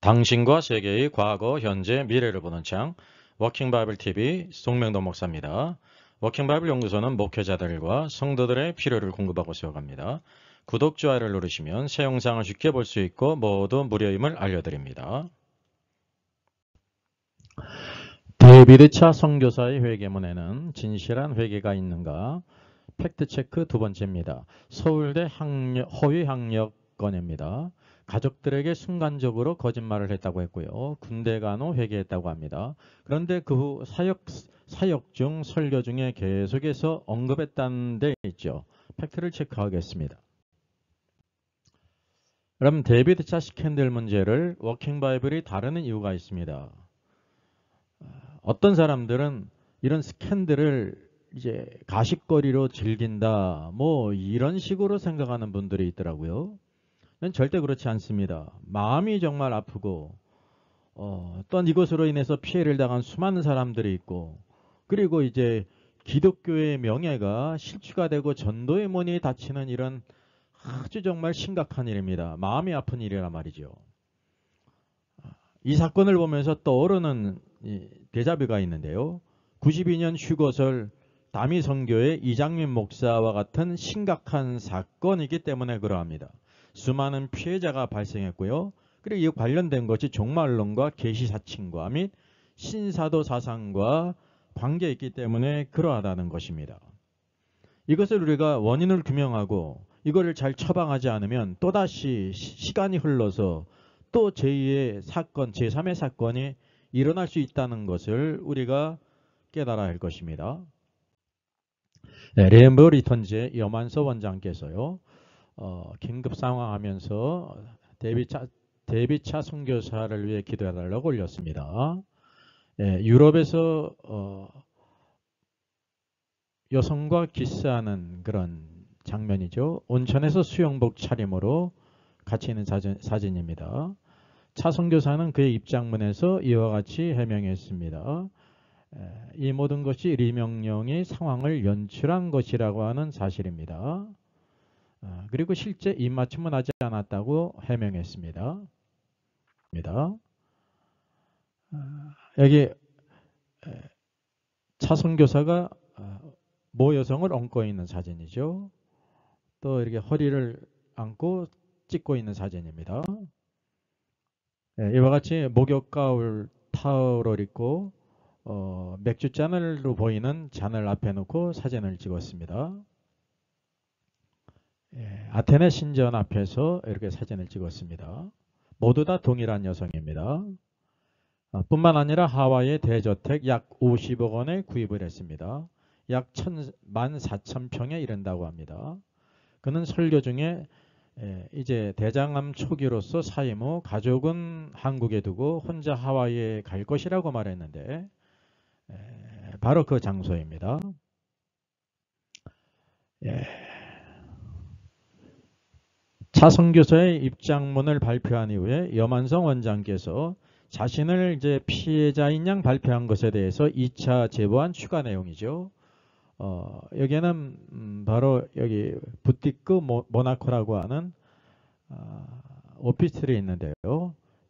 당신과 세계의 과거, 현재, 미래를 보는 창 워킹 바이블 TV 송명도 목사입니다. 워킹 바이블 연구소는 목회자들과 성도들의 필요를 공급하고 세워갑니다. 구독, 좋아요를 누르시면 새 영상을 쉽게 볼 수 있고 모두 무료임을 알려드립니다. 데이비드 선교사의 회개문에는 진실한 회개가 있는가? 팩트체크 두 번째입니다. 서울대 허위 학력 건입니다. 가족들에게 순간적으로 거짓말을 했다고 했고요. 군대 간 후 회개했다고 합니다. 그런데 그 후 사역 중 설교 중에 계속해서 언급했다는 데 있죠. 팩트를 체크하겠습니다. 그럼 데이비드 차 스캔들 문제를 워킹 바이블이 다루는 이유가 있습니다. 어떤 사람들은 이런 스캔들을 이제 가십거리로 즐긴다, 뭐 이런 식으로 생각하는 분들이 있더라고요. 난 절대 그렇지 않습니다. 마음이 정말 아프고 또한 이것으로 인해서 피해를 당한 수많은 사람들이 있고, 그리고 이제 기독교의 명예가 실추가 되고 전도의 문이 닫히는 이런 아주 정말 심각한 일입니다. 마음이 아픈 일이란 말이죠. 이 사건을 보면서 떠오르는 데자뷰가 있는데요. 92년 휴거설 다미 선교의 이장민 목사와 같은 심각한 사건이기 때문에 그러합니다. 수많은 피해자가 발생했고요. 그리고 이 관련된 것이 종말론과 계시사칭과 및 신사도 사상과 관계에 있기 때문에 그러하다는 것입니다. 이것을 우리가 원인을 규명하고 이거를 잘 처방하지 않으면 또다시 시간이 흘러서 또 제2의 사건, 제3의 사건이 일어날 수 있다는 것을 우리가 깨달아야 할 것입니다. 네, 레인보우 리턴즈의 염한서 원장께서요. 긴급 상황하면서 데비차 선교사를 위해 기도해달라고 올렸습니다. 유럽에서 여성과 키스하는 그런 장면이죠. 온천에서 수영복 차림으로 같이 있는 사진입니다. 차 선교사는 그의 입장문에서 이와 같이 해명했습니다. 이 모든 것이 리명령이 상황을 연출한 것이라고 하는 사실입니다. 그리고 실제 입맞춤은 하지 않았다고 해명했습니다. 여기 차 선교사가 모 여성을 얹고 있는 사진이죠. 또 이렇게 허리를 안고 찍고 있는 사진입니다. 이와 같이 목욕가울 타올을 입고 맥주잔으로 보이는 잔을 앞에 놓고 사진을 찍었습니다. 아테네 신전 앞에서 이렇게 사진을 찍었습니다. 모두 다 동일한 여성입니다. 뿐만 아니라 하와이의 대저택 약 50억 원에 구입을 했습니다. 약 14,000평에 이른다고 합니다. 그는 설교 중에 이제 대장암 초기로서 사임 후 가족은 한국에 두고 혼자 하와이에 갈 것이라고 말했는데 바로 그 장소입니다. 차 선교사의 입장문을 발표한 이후에 염한성 원장께서 자신을 이제 피해자인 양 발표한 것에 대해서 2차 제보한 추가 내용이죠. 여기에는 바로 여기 부티크 모나코라고 하는 오피스텔이 있는데요.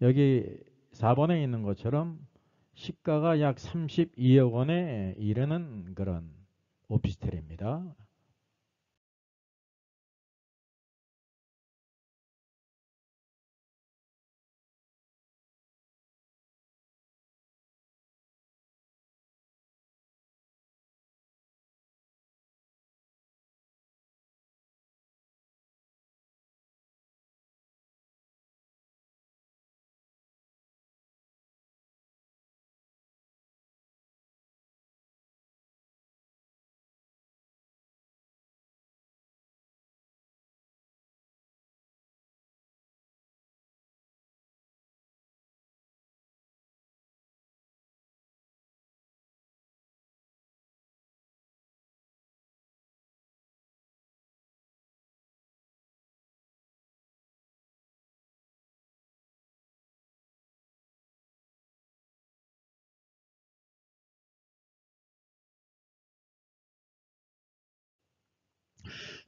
여기 4번에 있는 것처럼 시가가 약 32억 원에 이르는 그런 오피스텔입니다.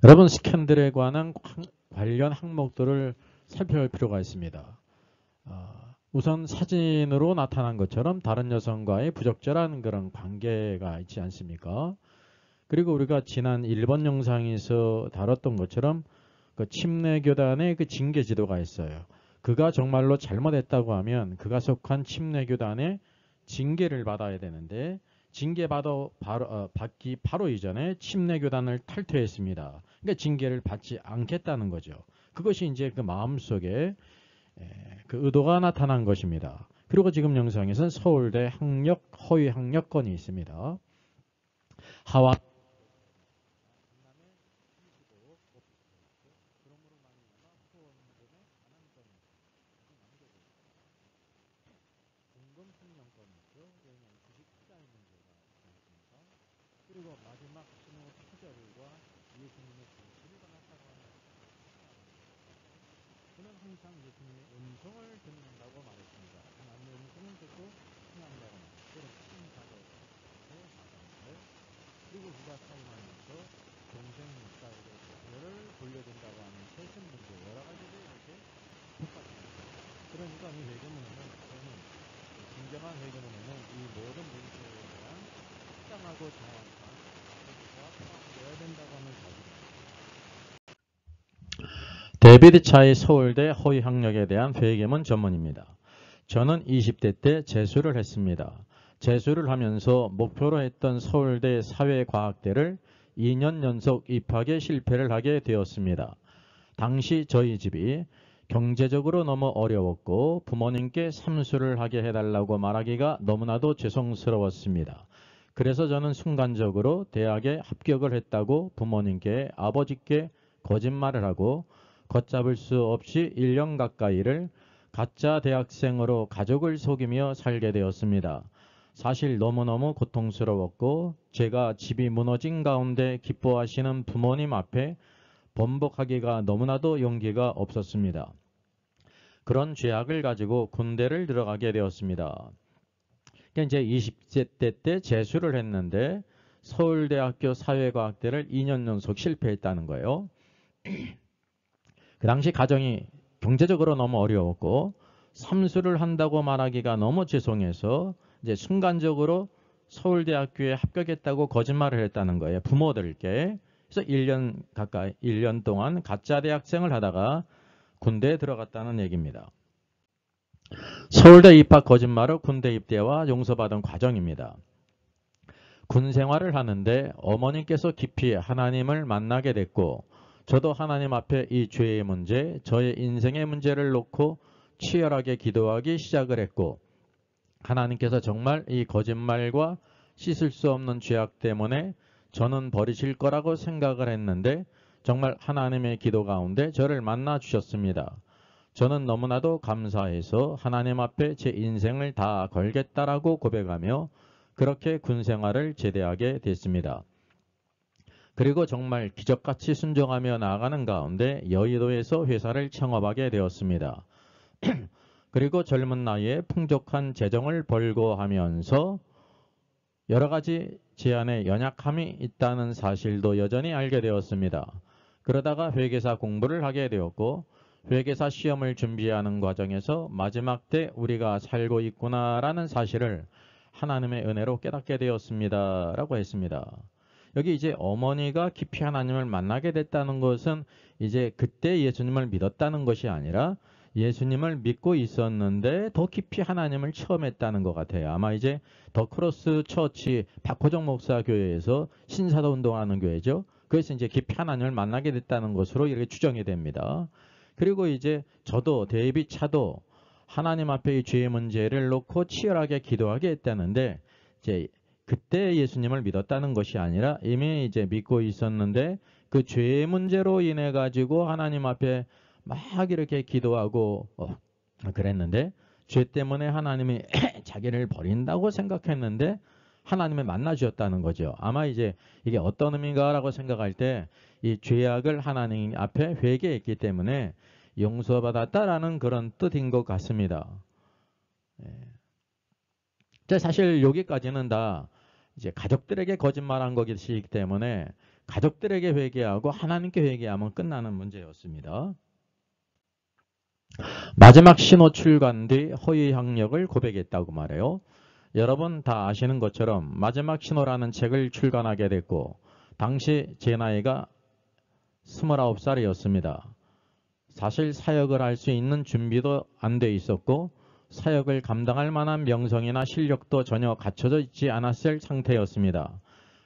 여러분, 스캔들에 관한 관련 항목들을 살펴볼 필요가 있습니다. 우선 사진으로 나타난 것처럼 다른 여성과의 부적절한 그런 관계가 있지 않습니까? 그리고 우리가 지난 1번 영상에서 다뤘던 것처럼 그 침례교단의 그 징계 지도가 있어요. 그가 정말로 잘못했다고 하면 그가 속한 침례교단의 징계를 받아야 되는데 받기 바로 이전에 침례교단을 탈퇴했습니다. 그러니까 징계를 받지 않겠다는 거죠. 그것이 이제 그 마음속에 그 의도가 나타난 것입니다. 그리고 지금 영상에서는 서울대 허위 학력 건이 있습니다. 하와 그리고 마지막 신호 표절과 예수님의 진실을 나타나는 그는 항상 예수님의 음성을 듣는다고 말했습니다. 하나님의 음성을 듣고 승한다고 말했습니다. 그는 신사도의 사자인데 그리고 그가 사임하면서 동생 목사에게 자녀를 돌려준다고 하는 세신 문제 여러 가지를 이렇게 똑같습니다. 그러니까 이 회개문에는 저는 진정한 회개문에는 이 모든 문제에 대한適当하고 정확한 되어야 된다고 하는 사실입니다. 데비드 차이 서울대 허위 학력에 대한 회계문 전문입니다. 저는 20대 때 재수를 했습니다. 재수를 하면서 목표로 했던 서울대 사회과학대를 2년 연속 입학에 실패를 하게 되었습니다. 당시 저희 집이 경제적으로 너무 어려웠고 부모님께 삼수를 하게 해달라고 말하기가 너무나도 죄송스러웠습니다. 그래서 저는 순간적으로 대학에 합격을 했다고 부모님께 아버지께 거짓말을 하고 걷잡을 수 없이 1년 가까이를 가짜 대학생으로 가족을 속이며 살게 되었습니다. 사실 너무너무 고통스러웠고 제가 집이 무너진 가운데 기뻐하시는 부모님 앞에 번복하기가 너무나도 용기가 없었습니다. 그런 죄악을 가지고 군대를 들어가게 되었습니다. 그러니까 이제 20대 때 재수를 했는데 서울대학교 사회과학대를 2년 연속 실패했다는 거예요. 그 당시 가정이 경제적으로 너무 어려웠고 삼수를 한다고 말하기가 너무 죄송해서 이제 순간적으로 서울대학교에 합격했다고 거짓말을 했다는 거예요. 부모들께. 그래서 1년 동안 가짜 대학생을 하다가 군대에 들어갔다는 얘기입니다. 서울대 입학 거짓말은 군대 입대와 용서받은 과정입니다. 군 생활을 하는데 어머님께서 깊이 하나님을 만나게 됐고 저도 하나님 앞에 이 죄의 문제, 저의 인생의 문제를 놓고 치열하게 기도하기 시작을 했고 하나님께서 정말 이 거짓말과 씻을 수 없는 죄악 때문에 저는 버리실 거라고 생각을 했는데 정말 하나님의 기도 가운데 저를 만나 주셨습니다. 저는 너무나도 감사해서 하나님 앞에 제 인생을 다 걸겠다라고 고백하며 그렇게 군 생활을 제대하게 됐습니다. 그리고 정말 기적같이 순종하며 나아가는 가운데 여의도에서 회사를 창업하게 되었습니다. 그리고 젊은 나이에 풍족한 재정을 벌고 하면서 여러 가지 제 안에 연약함이 있다는 사실도 여전히 알게 되었습니다. 그러다가 회계사 공부를 하게 되었고 회계사 시험을 준비하는 과정에서 마지막 때 우리가 살고 있구나라는 사실을 하나님의 은혜로 깨닫게 되었습니다. 라고 했습니다. 여기 이제 어머니가 깊이 하나님을 만나게 됐다는 것은 이제 그때 예수님을 믿었다는 것이 아니라 예수님을 믿고 있었는데 더 깊이 하나님을 체험했다는 것 같아요. 아마 이제 더 크로스 처치 박호정 목사 교회에서 신사도 운동하는 교회죠. 그래서 이제 깊이 하나님을 만나게 됐다는 것으로 이렇게 추정이 됩니다. 그리고 이제 저도 데이빗 차도 하나님 앞에 이 죄의 문제를 놓고 치열하게 기도하게 했다는데 이제 그때 예수님을 믿었다는 것이 아니라 이미 이제 믿고 있었는데 그 죄의 문제로 인해 가지고 하나님 앞에 막 이렇게 기도하고 그랬는데 죄 때문에 하나님이 자기를 버린다고 생각했는데 하나님을 만나 주셨다는 거죠. 아마 이제 이게 어떤 의미인가라고 생각할 때 이 죄악을 하나님 앞에 회개했기 때문에 용서받았다라는 그런 뜻인 것 같습니다. 사실 여기까지는 다 이제 가족들에게 거짓말한 것이기 때문에 가족들에게 회개하고 하나님께 회개하면 끝나는 문제였습니다. 마지막 신호 출간 뒤 허위 학력을 고백했다고 말해요. 여러분 다 아시는 것처럼 마지막 신호라는 책을 출간하게 됐고 당시 제 나이가 29살이었습니다. 사실 사역을 할 수 있는 준비도 안 돼 있었고 사역을 감당할 만한 명성이나 실력도 전혀 갖춰져 있지 않았을 상태였습니다.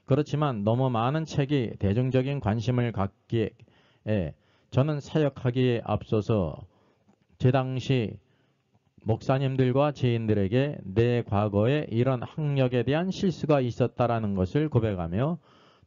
그렇지만 너무 많은 책이 대중적인 관심을 갖기에 저는 사역하기에 앞서서 제 당시 목사님들과 지인들에게 내 과거에 이런 학력에 대한 실수가 있었다라는 것을 고백하며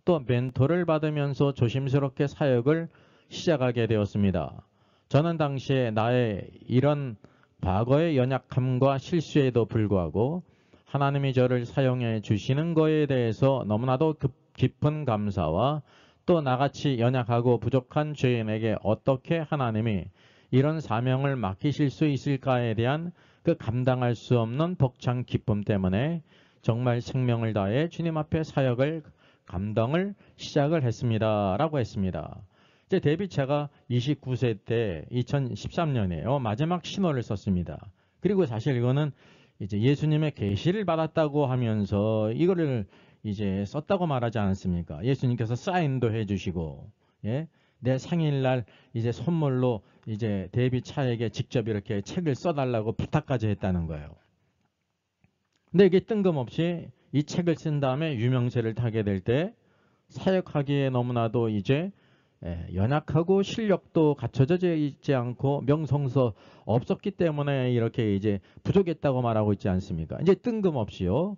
또 멘토를 받으면서 조심스럽게 사역을 시작하게 되었습니다. 저는 당시에 나의 이런 과거의 연약함과 실수에도 불구하고 하나님이 저를 사용해 주시는 것에 대해서 너무나도 깊은 감사와 또 나같이 연약하고 부족한 죄인에게 어떻게 하나님이 이런 사명을 맡기실 수 있을까에 대한 그 감당할 수 없는 벅찬 기쁨 때문에 정말 생명을 다해 주님 앞에 사역을 감당을 시작을 했습니다. 라고 했습니다. 이제 데뷔 제가 29세 때 2013년에요. 마지막 신호를 썼습니다. 그리고 사실 이거는 이제 예수님의 계시를 받았다고 하면서 이거를 이제 썼다고 말하지 않았습니까? 예수님께서 사인도 해주시고, 예? 내 생일날 이제 선물로 이제 데뷔 차에게 직접 이렇게 책을 써달라고 부탁까지 했다는 거예요. 근데 이게 뜬금없이 이 책을 쓴 다음에 유명세를 타게 될 때 사역하기에 너무나도 이제 연약하고 실력도 갖춰져 있지 않고 명성서 없었기 때문에 이렇게 이제 부족했다고 말하고 있지 않습니까? 이제 뜬금없이요.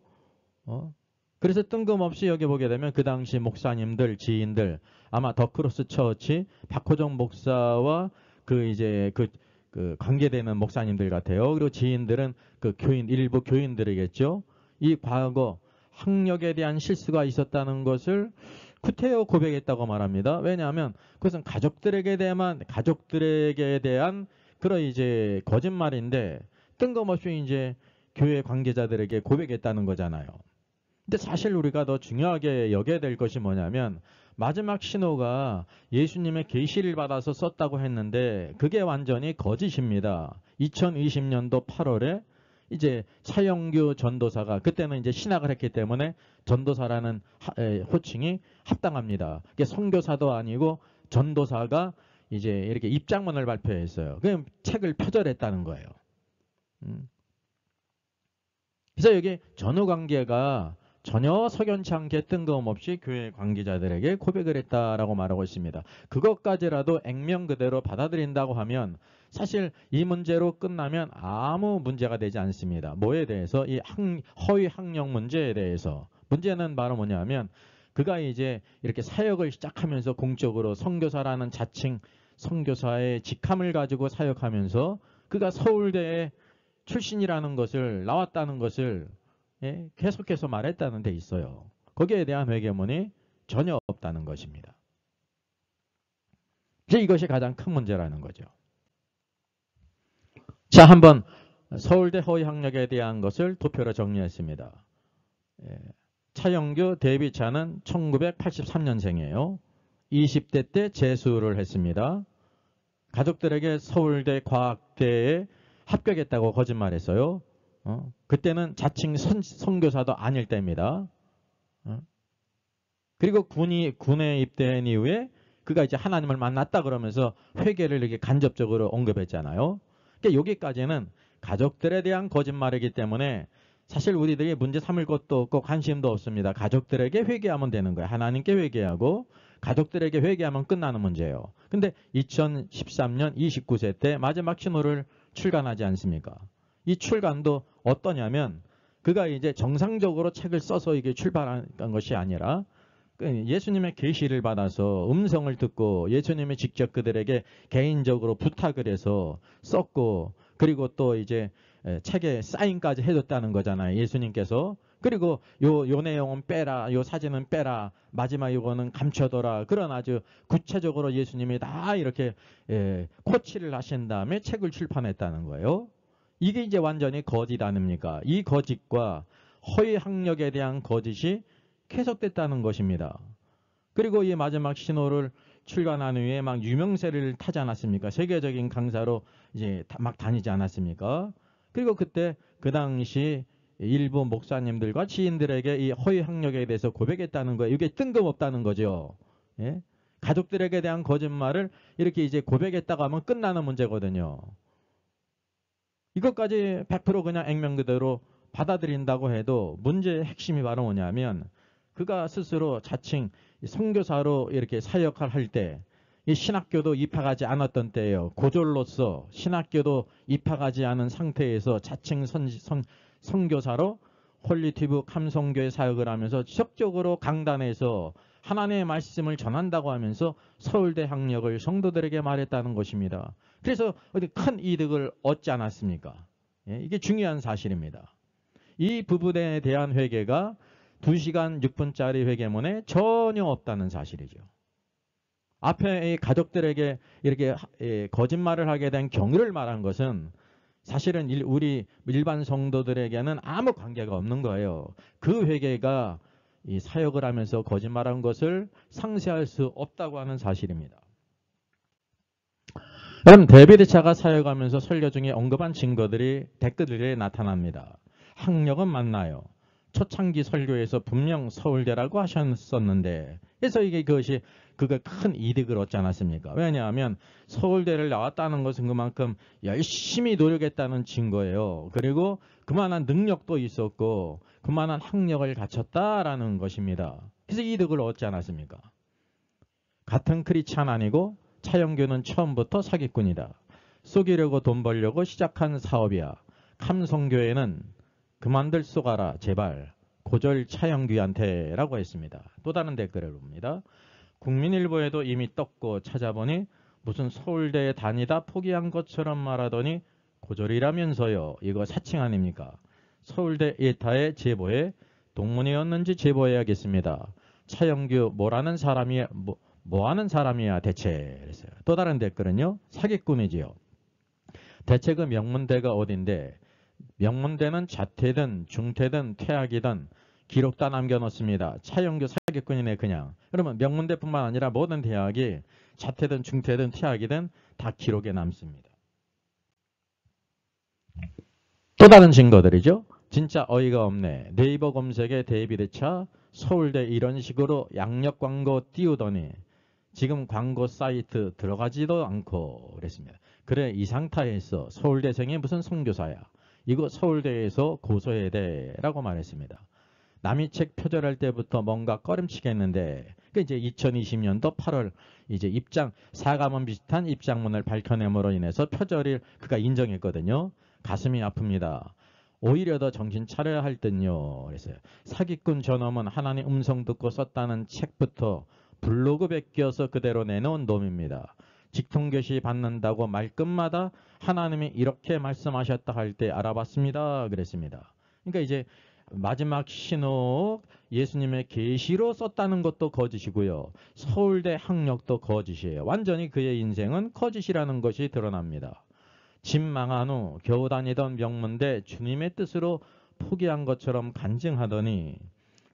그래서 뜬금없이 여기 보게 되면 그 당시 목사님들, 지인들, 아마 더크로스 처치 박호정 목사와 그 이제 그 관계되는 목사님들 같아요. 그리고 지인들은 그 교인, 일부 교인들이겠죠. 이 과거 학력에 대한 실수가 있었다는 것을 구태여 고백했다고 말합니다. 왜냐하면 그것은 가족들에게 대한 그런 이제 거짓말인데 뜬금없이 이제 교회 관계자들에게 고백했다는 거잖아요. 근데 사실 우리가 더 중요하게 여겨야 될 것이 뭐냐면 마지막 신호가 예수님의 계시를 받아서 썼다고 했는데 그게 완전히 거짓입니다. 2020년도 8월에 이제 차영규 전도사가 그때는 이제 신학을 했기 때문에 전도사라는 호칭이 합당합니다. 이게 선교사도 아니고 전도사가 이제 이렇게 입장문을 발표했어요. 그냥 책을 표절했다는 거예요. 그래서 여기 전후관계가 전혀 석연치 않게 뜬금없이 교회 관계자들에게 고백을 했다라고 말하고 있습니다. 그것까지라도 액면 그대로 받아들인다고 하면 사실 이 문제로 끝나면 아무 문제가 되지 않습니다. 뭐에 대해서? 이 허위 학력 문제에 대해서. 문제는 바로 뭐냐면 그가 이제 이렇게 사역을 시작하면서 공적으로 선교사라는 자칭 선교사의 직함을 가지고 사역하면서 그가 서울대에 출신이라는 것을 나왔다는 것을 계속해서 말했다는 데 있어요. 거기에 대한 회개문이 전혀 없다는 것입니다. 이제 이것이 가장 큰 문제라는 거죠. 자, 한번 서울대 허위 학력에 대한 것을 도표로 정리했습니다. 차영규 데뷔차는 1983년생이에요. 20대 때 재수를 했습니다. 가족들에게 서울대 과학대에 합격했다고 거짓말했어요. 그때는 자칭 선교사도 아닐 때입니다. 그리고 군에 입대한 이후에 그가 이제 하나님을 만났다 그러면서 회개를 이렇게 간접적으로 언급했잖아요. 그러니까 여기까지는 가족들에 대한 거짓말이기 때문에 사실 우리들이 문제 삼을 것도 없고 관심도 없습니다. 가족들에게 회개하면 되는 거예요. 하나님께 회개하고 가족들에게 회개하면 끝나는 문제예요. 근데 2013년 29세 때 마지막 신호를 출간하지 않습니까? 이 출간도 어떠냐면 그가 이제 정상적으로 책을 써서 이게 출발한 것이 아니라 예수님의 계시를 받아서 음성을 듣고 예수님이 직접 그들에게 개인적으로 부탁을 해서 썼고 그리고 또 이제 책에 사인까지 해줬다는 거잖아요. 예수님께서. 그리고 요 내용은 빼라. 요 사진은 빼라. 마지막 이거는 감춰둬라. 그런 아주 구체적으로 예수님이 다 이렇게 코치를 하신 다음에 책을 출판했다는 거예요. 이게 이제 완전히 거짓 아닙니까? 이 거짓과 허위 학력에 대한 거짓이 계속됐다는 것입니다. 그리고 이 마지막 신호를 출간한 후에 막 유명세를 타지 않았습니까? 세계적인 강사로 이제 막 다니지 않았습니까? 그리고 그때 그 당시 일부 목사님들과 지인들에게 이 허위 학력에 대해서 고백했다는 거예요. 이게 뜬금없다는 거죠. 예? 가족들에게 대한 거짓말을 이렇게 이제 고백했다고 하면 끝나는 문제거든요. 이것까지 100% 그냥 액면 그대로 받아들인다고 해도 문제의 핵심이 바로 뭐냐면 그가 스스로 자칭 선교사로 이렇게 사역을 할 때 이 신학교도 입학하지 않았던 때예요. 고졸로서 신학교도 입학하지 않은 상태에서 자칭 선교사로 홀리티브 감성교회 사역을 하면서 지속적으로 강단에서 하나님의 말씀을 전한다고 하면서 서울대 학력을 성도들에게 말했다는 것입니다. 그래서 어디 큰 이득을 얻지 않았습니까? 예, 이게 중요한 사실입니다. 이 부분에 대한 회개가 2시간 6분짜리 회개문에 전혀 없다는 사실이죠. 앞에 이 가족들에게 이렇게 거짓말을 하게 된 경우를 말한 것은 사실은 우리 일반 성도들에게는 아무 관계가 없는 거예요. 그 회개가 이 사역을 하면서 거짓말한 것을 상쇄할 수 없다고 하는 사실입니다. 여러분, 데비드차가 사역하면서 설교 중에 언급한 증거들이 댓글들에 나타납니다. 학력은 맞나요? 초창기 설교에서 분명 서울대라고 하셨었는데, 그래서 그것이 큰 이득을 얻지 않았습니까? 왜냐하면 서울대를 나왔다는 것은 그만큼 열심히 노력했다는 증거예요. 그리고 그만한 능력도 있었고 그만한 학력을 갖췄다라는 것입니다. 그래서 이득을 얻지 않았습니까? 같은 크리스찬 아니고 차영규는 처음부터 사기꾼이다. 속이려고 돈 벌려고 시작한 사업이야. 감성교회는 그만들 쏘가라 제발. 고졸 차영규한테 라고 했습니다. 또 다른 댓글을 봅니다. 국민일보에도 이미 떴고 찾아보니 무슨 서울대에 다니다 포기한 것처럼 말하더니 고졸이라면서요. 이거 사칭 아닙니까? 서울대 예타의 제보에 동문이었는지 제보해야겠습니다. 차영규 뭐라는 사람이 뭐 하는 사람이야 대체. 그랬어요. 또 다른 댓글은요. 사기꾼이지요. 대체 그 명문대가 어딘데 명문대는 자퇴든 중퇴든 퇴학이든 기록 다 남겨놓습니다. 차영규 사기꾼이네 그냥. 그러면 명문대뿐만 아니라 모든 대학이 자퇴든 중퇴든 퇴학이든 다 기록에 남습니다. 또 다른 증거들이죠. 진짜 어이가 없네. 네이버 검색에 데이비드차 서울대 이런 식으로 양력 광고 띄우더니 지금 광고 사이트 들어가지도 않고 그랬습니다. 그래 이 상태에서 서울대생이 무슨 선교사야. 이거 서울대에서 고소해야 돼 라고 말했습니다. 남이 책 표절할 때부터 뭔가 꺼림치겠는데 이제 2020년도 8월 이제 사과문 비슷한 입장문을 밝혀냄으로 인해서 표절을 그가 인정했거든요. 가슴이 아픕니다. 오히려 더 정신 차려야 할 듯요. 그랬어요. 사기꾼 저놈은 하나님 음성 듣고 썼다는 책부터 블로그에 끼워서 그대로 내놓은 놈입니다. 직통교시 받는다고 말끝마다 하나님이 이렇게 말씀하셨다 할 때 알아봤습니다. 그랬습니다. 그러니까 이제 마지막 신호 예수님의 계시로 썼다는 것도 거짓이고요. 서울대 학력도 거짓이에요. 완전히 그의 인생은 거짓이라는 것이 드러납니다. 집 망한 후 겨우 다니던 명문대 주님의 뜻으로 포기한 것처럼 간증하더니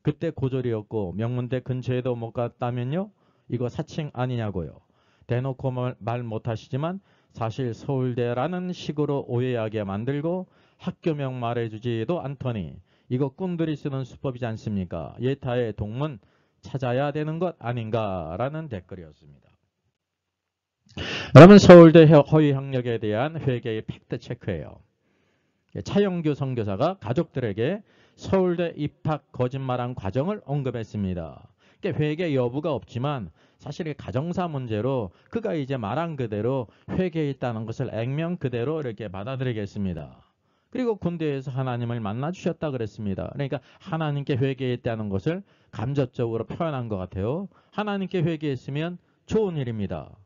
그때 고졸이었고 명문대 근처에도 못 갔다면요? 이거 사칭 아니냐고요. 대놓고 말 못하시지만 사실 서울대라는 식으로 오해하게 만들고 학교명 말해주지도 않더니 이거 꾼들이 쓰는 수법이지 않습니까? 예타의 동문 찾아야 되는 것 아닌가라는 댓글이었습니다. 여러분 서울대 허위 학력에 대한 회계의 팩트 체크예요. 차영규 선교사가 가족들에게 서울대 입학 거짓말한 과정을 언급했습니다. 회계 여부가 없지만 사실 가정사 문제로 그가 이제 말한 그대로 회개했다는 것을 액면 그대로 이렇게 받아들이겠습니다. 그리고 군대에서 하나님을 만나 주셨다 그랬습니다. 그러니까 하나님께 회개했다는 것을 감접적으로 표현한 것 같아요. 하나님께 회개했으면 좋은 일입니다.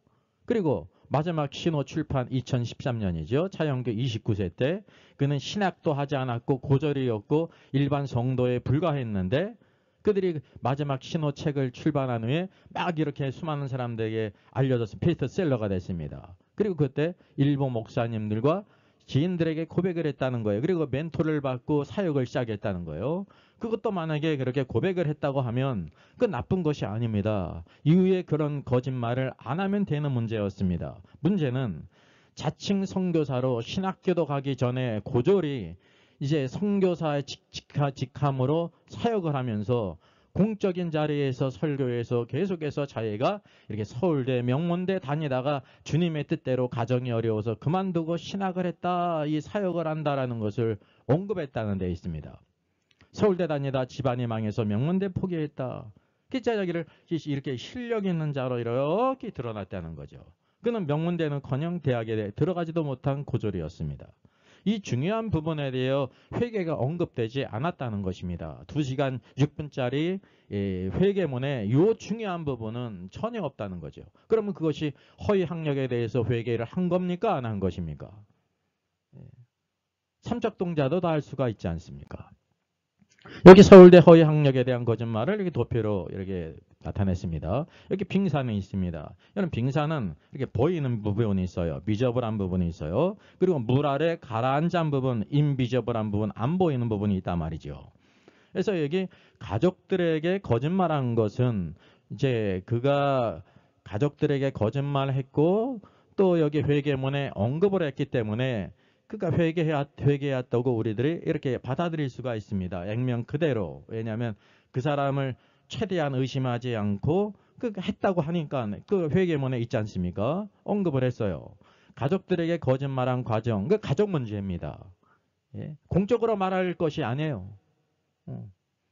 그리고 마지막 신호 출판 2013년이죠. 차영규 29세 때 그는 신학도 하지 않았고 고졸이었고 일반 성도에 불과했는데 그들이 마지막 신호 책을 출판한 후에 막 이렇게 수많은 사람들에게 알려져서 베스트셀러가 됐습니다. 그리고 그때 일부 목사님들과 지인들에게 고백을 했다는 거예요. 그리고 멘토를 받고 사역을 시작했다는 거예요. 그것도 만약에 그렇게 고백을 했다고 하면 그 나쁜 것이 아닙니다. 이후에 그런 거짓말을 안 하면 되는 문제였습니다. 문제는 자칭 선교사로 신학교도 가기 전에 고졸이 이제 선교사의 직함으로 사역을 하면서 공적인 자리에서 설교해서 계속해서 자기가 이렇게 서울대 명문대 다니다가 주님의 뜻대로 가정이 어려워서 그만두고 신학을 했다, 이 사역을 한다라는 것을 언급했다는 데 있습니다. 서울대 다니다 집안이 망해서 명문대 포기했다. 그 자기를 이렇게 실력 있는 자로 이렇게 드러났다는 거죠. 그는 명문대는커녕 대학에 들어가지도 못한 고졸이었습니다. 이 중요한 부분에 대해 회개가 언급되지 않았다는 것입니다. 2시간 6분짜리 회개문에 이 중요한 부분은 전혀 없다는 거죠. 그러면 그것이 허위 학력에 대해서 회개를 한 겁니까? 안 한 것입니까? 삼척동자도 다 할 수가 있지 않습니까? 여기 서울대 허위 학력에 대한 거짓말을 이렇게 도표로 이렇게 나타냈습니다. 여기 빙산이 있습니다. 여러분, 빙산은 이렇게 보이는 부분이 있어요. 비저블한 부분이 있어요. 그리고 물 아래 가라앉은 부분, 인비저블한 부분, 안 보이는 부분이 있단 말이죠. 그래서 여기 가족들에게 거짓말한 것은 이제 그가 가족들에게 거짓말했고 또 여기 회개문에 언급을 했기 때문에 그가 회개했다고 우리들이 이렇게 받아들일 수가 있습니다. 액면 그대로. 왜냐하면 그 사람을 최대한 의심하지 않고 했다고 하니까 그 회개문에 있지 않습니까? 언급을 했어요. 가족들에게 거짓말한 과정, 그 가족 문제입니다. 예? 공적으로 말할 것이 아니에요.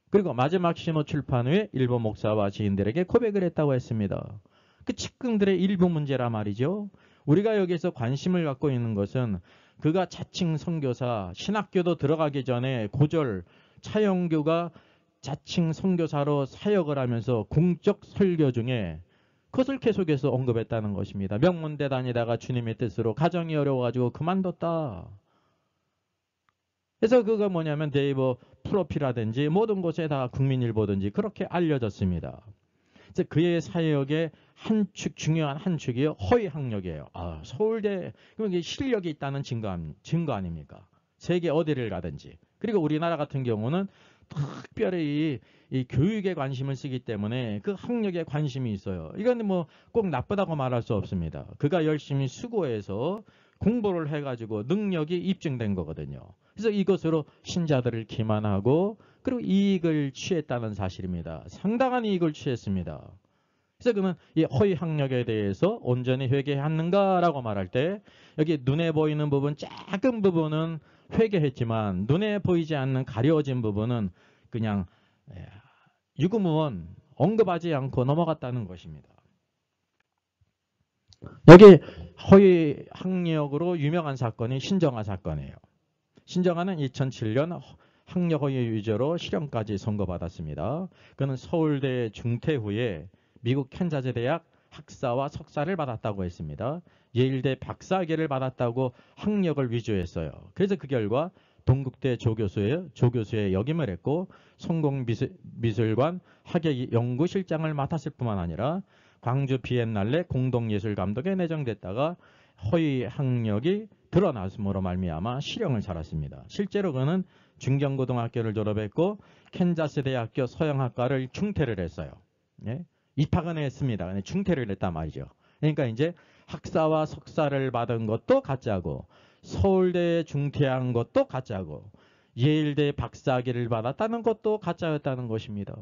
그리고 마지막 신호 출판 후에 일본 목사와 지인들에게 고백을 했다고 했습니다. 그 측근들의 일부 문제라 말이죠. 우리가 여기서 관심을 갖고 있는 것은 그가 자칭 선교사, 신학교도 들어가기 전에 고졸 차영규가 자칭 선교사로 사역을 하면서 공적 설교 중에 그것을 계속해서 언급했다는 것입니다. 명문대 다니다가 주님의 뜻으로 가정이 어려워가지고 그만뒀다. 그래서 그가 뭐냐면 네이버 프로필이라든지 모든 곳에 다 국민일보든지 그렇게 알려졌습니다. 그의 사역의 한 축, 중요한 한 축이 허위 학력이에요. 서울대, 그럼 이게 실력이 있다는 증거 아닙니까? 세계 어디를 가든지. 그리고 우리나라 같은 경우는 특별히 이 교육에 관심을 쓰기 때문에 그 학력에 관심이 있어요. 이건 뭐 꼭 나쁘다고 말할 수 없습니다. 그가 열심히 수고해서 공부를 해가지고 능력이 입증된 거거든요. 그래서 이것으로 신자들을 기만하고 그리고 이익을 취했다는 사실입니다. 상당한 이익을 취했습니다. 그래서 그는 이 허위 학력에 대해서 온전히 회개했는가라고 말할 때 여기 눈에 보이는 부분, 작은 부분은 회개했지만 눈에 보이지 않는 가려진 부분은 그냥 유구무원 언급하지 않고 넘어갔다는 것입니다. 여기 허위 학력으로 유명한 사건이 신정아 사건이에요. 신정아는 2007년 학력 허위 유죄로 실형까지 선고받았습니다. 그는 서울대 중퇴 후에 미국 캔자스 대학 학사와 석사를 받았다고 했습니다. 예일대 박사학위를 받았다고 학력을 위조했어요. 그래서 그 결과 동국대 조교수에 역임을 했고 성공미술관 학예 연구실장을 맡았을 뿐만 아니라 광주 비엔날레 공동예술감독에 내정됐다가 허위 학력이 드러났음으로 말미암아 실형을 살았습니다. 실제로 그는 중경고등학교를 졸업했고 캔자스 대학교 서양학과를 중퇴를 했어요. 예? 입학은 했습니다. 중퇴를 했단 말이죠. 그러니까 이제 학사와 석사를 받은 것도 가짜고 서울대에 중퇴한 것도 가짜고 예일대 박사학위를 받았다는 것도 가짜였다는 것입니다.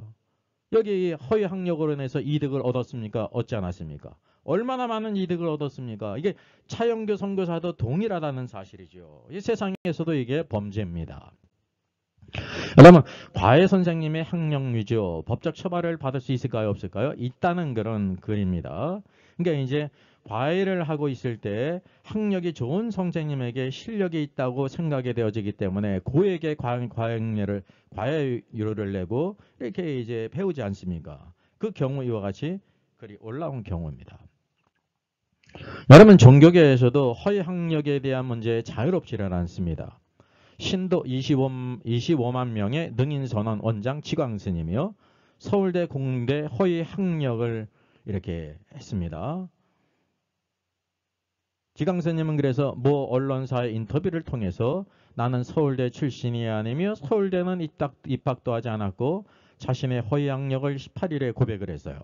여기 허위 학력으로 인해서 이득을 얻었습니까? 얻지 않았습니까? 얼마나 많은 이득을 얻었습니까? 이게 차영규 선교사도 동일하다는 사실이죠. 이 세상에서도 이게 범죄입니다. 그러면 과외 선생님의 학력 위조, 법적 처벌을 받을 수 있을까요? 없을까요? 있다는 그런 글입니다. 그러니까 이제 과외를 하고 있을 때 학력이 좋은 선생님에게 실력이 있다고 생각이 되어지기 때문에 고에게 과외료를 내고 이렇게 이제 배우지 않습니까? 그 경우 이와 같이 글이 올라온 경우입니다. 여러분, 종교계에서도 허위 학력에 대한 문제에 자유롭지는 않습니다. 신도 25만 명의 능인선언 원장 지광스님이요. 서울대 공대 허위 학력을 이렇게 했습니다. 지강스님은 그래서 모 언론사의 인터뷰를 통해서 나는 서울대 출신이 아니며 서울대는 입학도 하지 않았고 자신의 허위 학력을 18일에 고백을 했어요.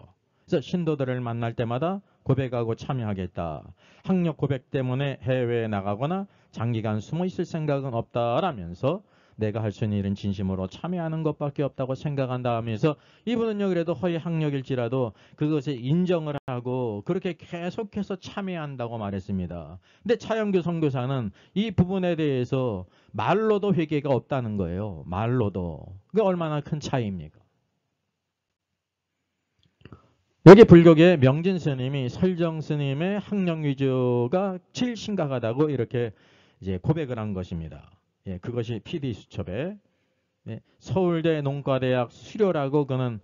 그래서 신도들을 만날 때마다 고백하고 참여하겠다. 학력 고백 때문에 해외에 나가거나 장기간 숨어 있을 생각은 없다라면서 내가 할 수 있는 일은 진심으로 참여하는 것밖에 없다고 생각한다 하면서 이분은요 그래도 허위 학력일지라도 그것에 인정을 하고 그렇게 계속해서 참여한다고 말했습니다. 근데 차영규 선교사는 이 부분에 대해서 말로도 회개가 없다는 거예요. 말로도. 그게 얼마나 큰 차이입니까? 여기 불교계 명진 스님이 설정 스님의 학력 위조가 제일 심각하다고 이렇게 이제 고백을 한 것입니다. 예, 그것이 PD 수첩에 서울대 농과대학 수료라고 그는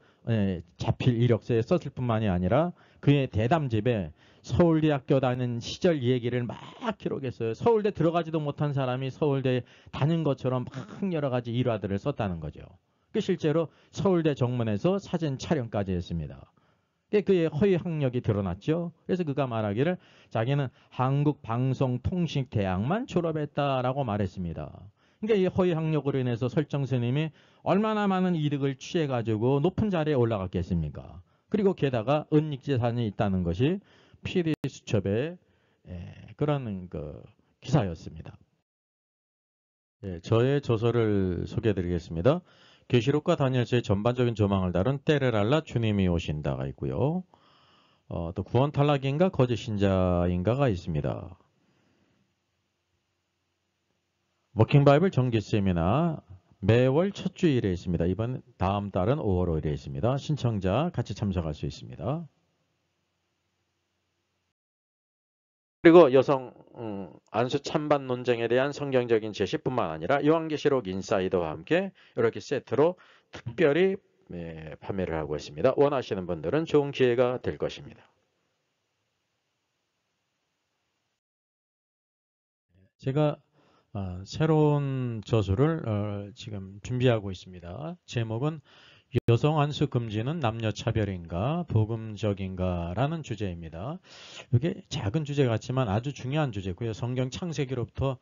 자필 이력서에 썼을 뿐만이 아니라 그의 대담집에 서울대학교 다닌 시절 얘기를 막 기록했어요. 서울대 들어가지도 못한 사람이 서울대 다닌 것처럼 막 여러 가지 일화들을 썼다는 거죠. 그 실제로 서울대 정문에서 사진 촬영까지 했습니다. 그의 허위 학력이 드러났죠. 그래서 그가 말하기를 자기는 한국방송통신대학만 졸업했다라고 말했습니다. 그러니까 이 허위 학력으로 인해서 설정 스님이 얼마나 많은 이득을 취해가지고 높은 자리에 올라갔겠습니까? 그리고 게다가 은닉재산이 있다는 것이 PD 수첩의 그런 기사였습니다. 저의 저서를 소개해드리겠습니다. 계시록과 다니엘서의 전반적인 조망을 다룬 때를 알라 주님이 오신다가 있고요. 또 구원 탈락인가 거짓 신자인가가 있습니다. 워킹 바이블 정기 세미나 매월 첫 주일에 있습니다. 이번 다음 달은 5월 5일에 있습니다. 신청자 같이 참석할 수 있습니다. 그리고 여성 안수 찬반 논쟁에 대한 성경적인 제시뿐만 아니라 요한계시록 인사이더와 함께 이렇게 세트로 특별히 판매를 하고 있습니다. 원하시는 분들은 좋은 기회가 될 것입니다. 제가 새로운 저술을 지금 준비하고 있습니다. 제목은 여성 안수 금지는 남녀 차별인가 복음적인가 라는 주제입니다. 이게 작은 주제 같지만 아주 중요한 주제고요. 성경 창세기로부터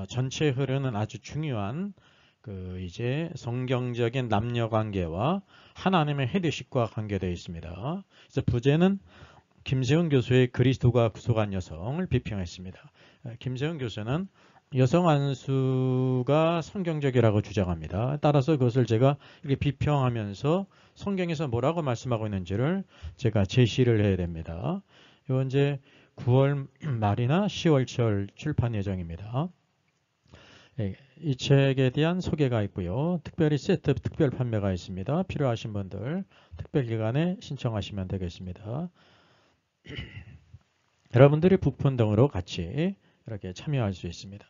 전체 흐르는 아주 중요한 이제 성경적인 남녀 관계와 하나님의 헤드십과 관계되어 있습니다. 그래서 부제는 김세훈 교수의 그리스도가 구속한 여성을 비평했습니다. 김세훈 교수는 여성 안수가 성경적이라고 주장합니다. 따라서 그것을 제가 이렇게 비평하면서 성경에서 뭐라고 말씀하고 있는지를 제가 제시를 해야 됩니다. 이건 이제 9월 말이나 10월철 출판 예정입니다. 이 책에 대한 소개가 있고요. 특별히 세트 특별 판매가 있습니다. 필요하신 분들 특별 기간에 신청하시면 되겠습니다. 여러분들이 북폰 등으로 같이 이렇게 참여할 수 있습니다.